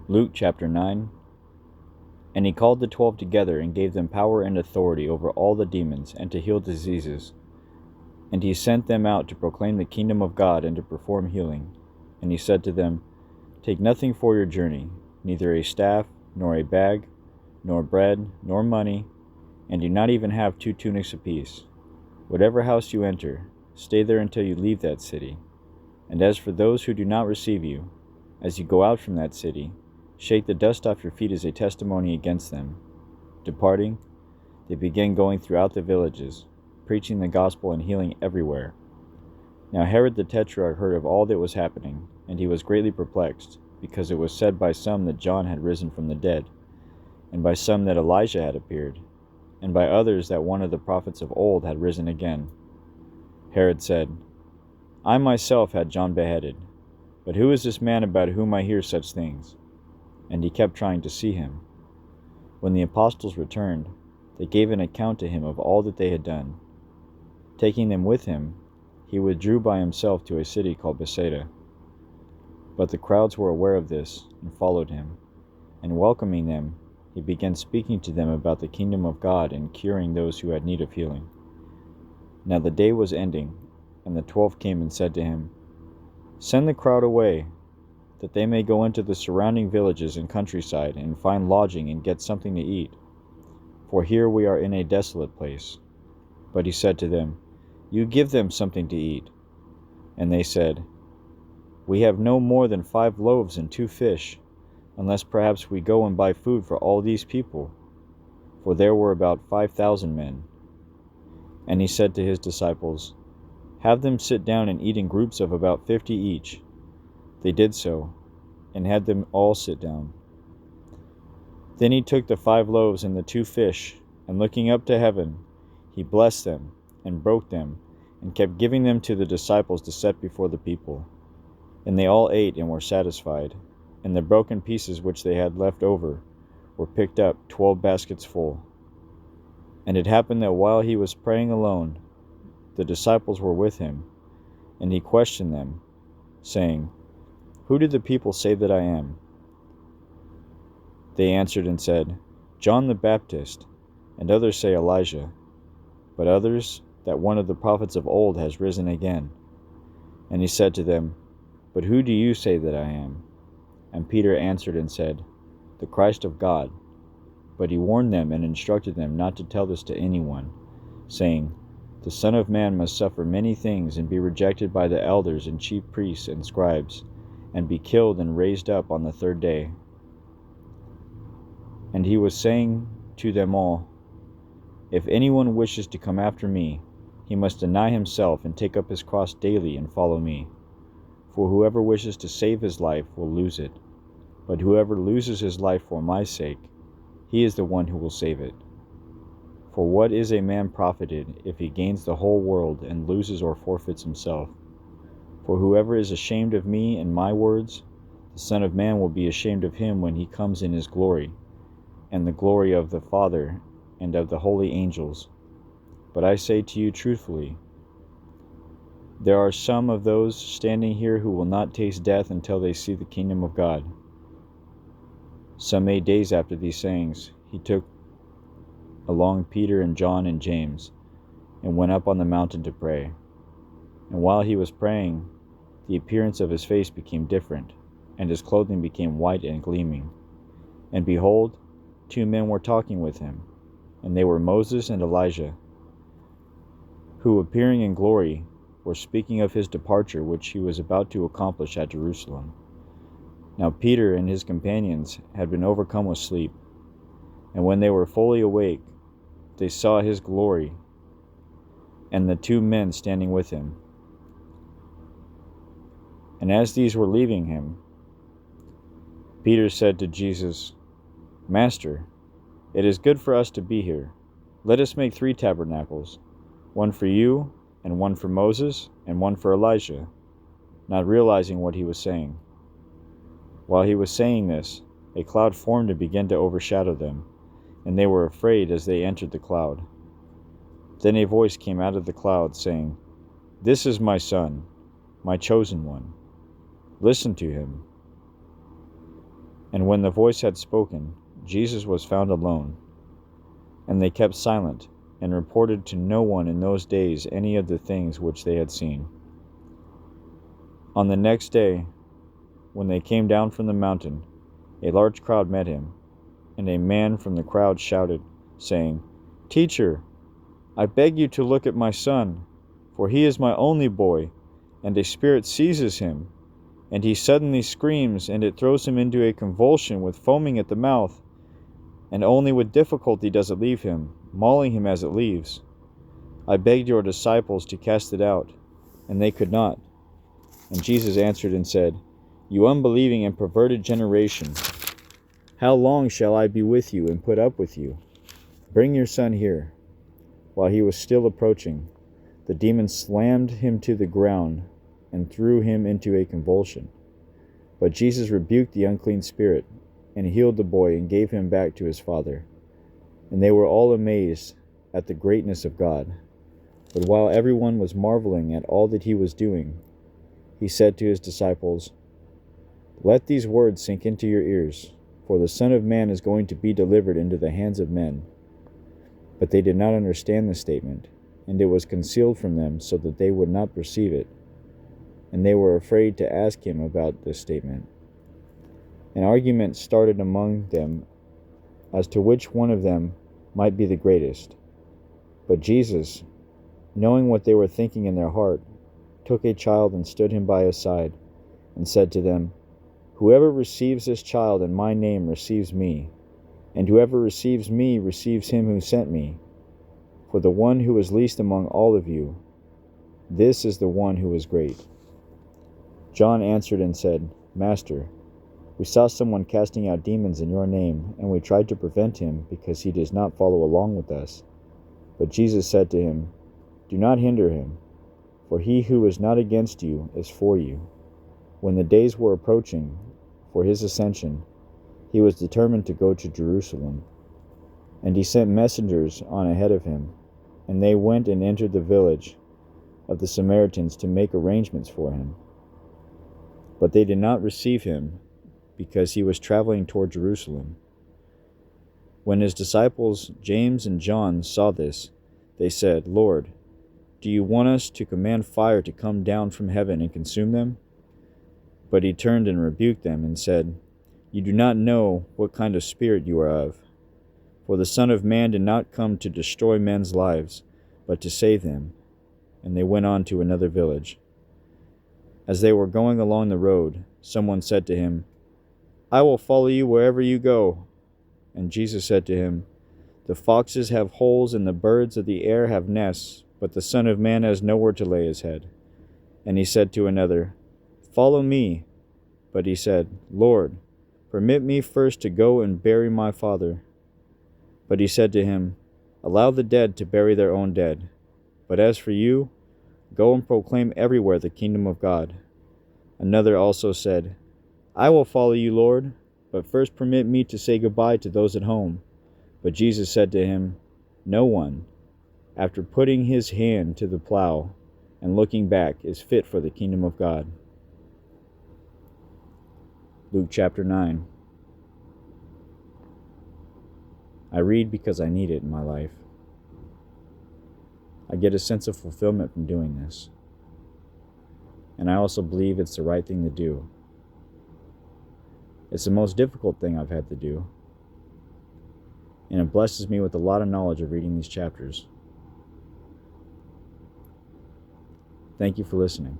Luke chapter 9. And he called the 12 together and gave them power and authority over all the demons and to heal diseases. And he sent them out to proclaim the kingdom of God and to perform healing. And he said to them, Take nothing for your journey, neither a staff, nor a bag, nor bread, nor money, and do not even have 2 tunics apiece. Whatever house you enter, stay there until you leave that city. And as for those who do not receive you, as you go out from that city, shake the dust off your feet as a testimony against them. Departing, they began going throughout the villages, preaching the gospel and healing everywhere. Now Herod the Tetrarch heard of all that was happening, and he was greatly perplexed, because it was said by some that John had risen from the dead, and by some that Elijah had appeared, and by others that one of the prophets of old had risen again. Herod said, I myself had John beheaded, but who is this man about whom I hear such things? And he kept trying to see him. When the apostles returned, they gave an account to him of all that they had done. Taking them with him, he withdrew by himself to a city called Bethsaida. But the crowds were aware of this and followed him, and welcoming them, he began speaking to them about the kingdom of God and curing those who had need of healing. Now the day was ending, and the 12 came and said to him, Send the crowd away, that they may go into the surrounding villages and countryside and find lodging and get something to eat. For here we are in a desolate place. But he said to them, You give them something to eat. And they said, We have no more than 5 loaves and 2 fish, unless perhaps we go and buy food for all these people. For there were about 5,000 men. And he said to his disciples, Have them sit down and eat in groups of about 50 each. They did so, and had them all sit down. Then he took the 5 loaves and the 2 fish, and looking up to heaven, he blessed them, and broke them, and kept giving them to the disciples to set before the people. And they all ate and were satisfied, and the broken pieces which they had left over were picked up 12 baskets full. And it happened that while he was praying alone, the disciples were with him, and he questioned them, saying, Who do the people say that I am? They answered and said, John the Baptist, and others say Elijah, but others that one of the prophets of old has risen again. And he said to them, But who do you say that I am? And Peter answered and said, The Christ of God. But he warned them and instructed them not to tell this to anyone, saying, The Son of Man must suffer many things and be rejected by the elders and chief priests and scribes, and be killed and raised up on the 3rd day. And he was saying to them all, If anyone wishes to come after me, he must deny himself and take up his cross daily and follow me. For whoever wishes to save his life will lose it, but whoever loses his life for my sake, he is the one who will save it. For what is a man profited if he gains the whole world and loses or forfeits himself? For whoever is ashamed of me and my words, the Son of Man will be ashamed of him when he comes in his glory, and the glory of the Father and of the holy angels. But I say to you truthfully, there are some of those standing here who will not taste death until they see the kingdom of God. Some 8 days after these sayings, he took along Peter and John and James, and went up on the mountain to pray. And while he was praying, the appearance of his face became different, and his clothing became white and gleaming. And behold, 2 men were talking with him, and they were Moses and Elijah, who, appearing in glory, were speaking of his departure which he was about to accomplish at Jerusalem. Now Peter and his companions had been overcome with sleep, and when they were fully awake, they saw his glory, and the 2 men standing with him. And as these were leaving him, Peter said to Jesus, Master, it is good for us to be here. Let us make 3 tabernacles, one for you, and one for Moses, and one for Elijah, not realizing what he was saying. While he was saying this, a cloud formed and began to overshadow them, and they were afraid as they entered the cloud. Then a voice came out of the cloud, saying, This is my Son, my chosen one. Listen to him. And when the voice had spoken, Jesus was found alone. And they kept silent, and reported to no one in those days any of the things which they had seen. On the next day, when they came down from the mountain, a large crowd met him, and a man from the crowd shouted, saying, "Teacher, I beg you to look at my son, for he is my only boy, and a spirit seizes him, and he suddenly screams, and it throws him into a convulsion with foaming at the mouth, and only with difficulty does it leave him, mauling him as it leaves. I begged your disciples to cast it out, and they could not." And Jesus answered and said, "You unbelieving and perverted generation, how long shall I be with you and put up with you? Bring your son here." While he was still approaching, the demon slammed him to the ground and threw him into a convulsion. But Jesus rebuked the unclean spirit, and healed the boy, and gave him back to his father. And they were all amazed at the greatness of God. But while everyone was marveling at all that he was doing, he said to his disciples, "Let these words sink into your ears, for the Son of Man is going to be delivered into the hands of men." But they did not understand the statement, and it was concealed from them so that they would not perceive it. And they were afraid to ask him about this statement. An argument started among them as to which one of them might be the greatest. But Jesus, knowing what they were thinking in their heart, took a child and stood him by his side, and said to them, "Whoever receives this child in my name receives me, and whoever receives me receives him who sent me. For the one who is least among all of you, this is the one who is great." John answered and said, "Master, we saw someone casting out demons in your name, and we tried to prevent him because he does not follow along with us." But Jesus said to him, "Do not hinder him, for he who is not against you is for you." When the days were approaching for his ascension, he was determined to go to Jerusalem. And he sent messengers on ahead of him, and they went and entered the village of the Samaritans to make arrangements for him. But they did not receive him, because he was traveling toward Jerusalem. When his disciples James and John saw this, they said, "Lord, do you want us to command fire to come down from heaven and consume them?" But he turned and rebuked them and said, "You do not know what kind of spirit you are of. For the Son of Man did not come to destroy men's lives, but to save them." And they went on to another village. As they were going along the road, someone said to him, "I will follow you wherever you go." And Jesus said to him, "The foxes have holes and the birds of the air have nests, but the Son of Man has nowhere to lay his head." And he said to another, "Follow me." But he said, "Lord, permit me first to go and bury my father." But he said to him, "Allow the dead to bury their own dead. But as for you, go and proclaim everywhere the kingdom of God." Another also said, "I will follow you, Lord, but first permit me to say goodbye to those at home." But Jesus said to him, "No one, after putting his hand to the plow and looking back, is fit for the kingdom of God." Luke chapter 9. I read because I need it in my life. I get a sense of fulfillment from doing this. And I also believe it's the right thing to do. It's the most difficult thing I've had to do. And it blesses me with a lot of knowledge of reading these chapters. Thank you for listening.